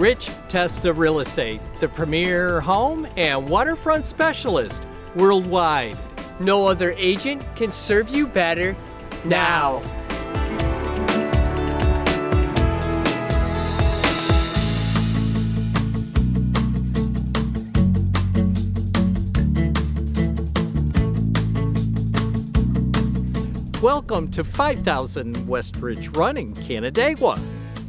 Rich Testa Real Estate, the premier home and waterfront specialist worldwide. No other agent can serve you better now. Welcome to 5000 West Ridge Run in Canandaigua.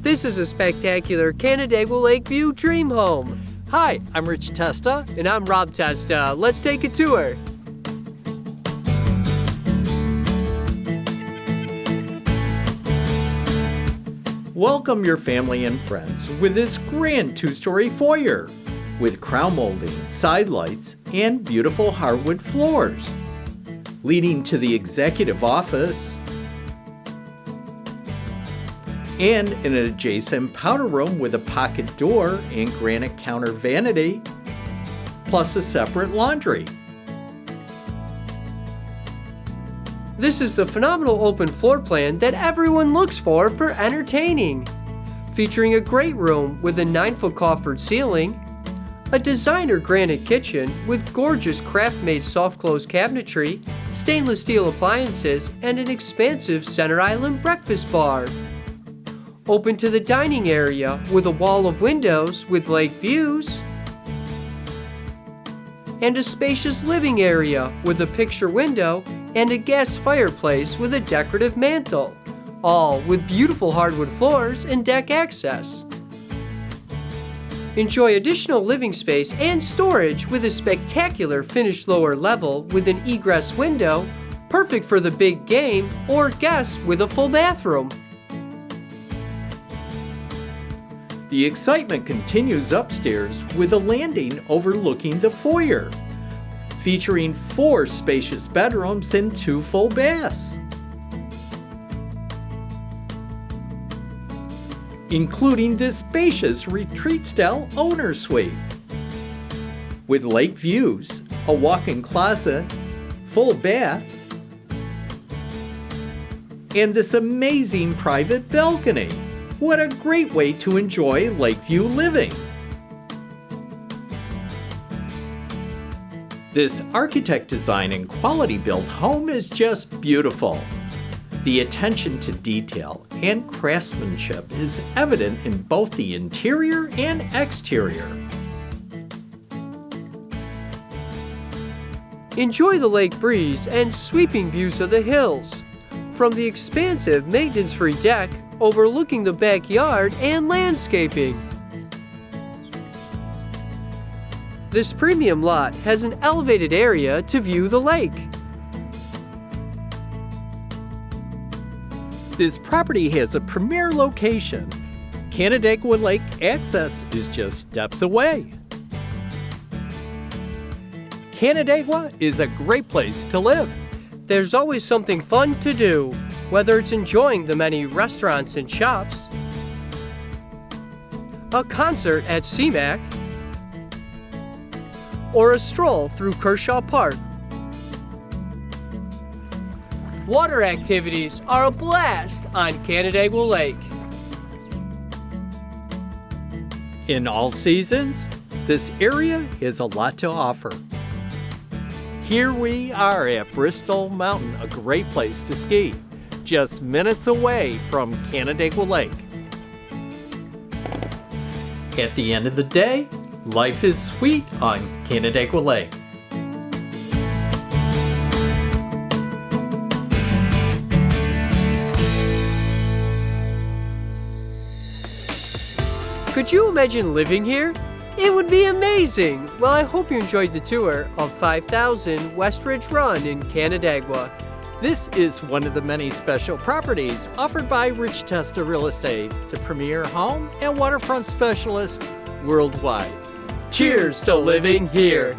This is a spectacular Canandaigua Lakeview dream home. Hi, I'm Rich Testa. And I'm Rob Testa. Let's take a tour. Welcome your family and friends with this grand two-story foyer with crown molding, side lights, and beautiful hardwood floors, leading to the executive office and an adjacent powder room with a pocket door and granite counter vanity, plus a separate laundry. This is the phenomenal open floor plan that everyone looks for entertaining. Featuring a great room with a 9-foot coffered ceiling, a designer granite kitchen with gorgeous craft-made soft-close cabinetry, stainless steel appliances, and an expansive center island breakfast bar. Open to the dining area with a wall of windows with lake views, and a spacious living area with a picture window and a gas fireplace with a decorative mantel, all with beautiful hardwood floors and deck access. Enjoy additional living space and storage with a spectacular finished lower level with an egress window, perfect for the big game or guests with a full bathroom. The excitement continues upstairs with a landing overlooking the foyer, featuring 4 spacious bedrooms and 2 full baths, including this spacious retreat-style owner suite with lake views, a walk-in closet, full bath, and this amazing private balcony. What a great way to enjoy Lakeview living! This architect design and quality built home is just beautiful. The attention to detail and craftsmanship is evident in both the interior and exterior. Enjoy the lake breeze and sweeping views of the hills from the expansive maintenance-free deck overlooking the backyard and landscaping. This premium lot has an elevated area to view the lake. This property has a premier location. Canandaigua Lake access is just steps away. Canandaigua is a great place to live. There's always something fun to do, whether it's enjoying the many restaurants and shops, a concert at CMAC, or a stroll through Kershaw Park. Water activities are a blast on Canandaigua Lake. In all seasons, this area has a lot to offer. Here we are at Bristol Mountain, a great place to ski, just minutes away from Canandaigua Lake. At the end of the day, life is sweet on Canandaigua Lake. Could you imagine living here? It would be amazing! Well, I hope you enjoyed the tour of 5000 West Ridge Run in Canandaigua. This is one of the many special properties offered by Rich Testa Real Estate, the premier home and waterfront specialist worldwide. Cheers to living here!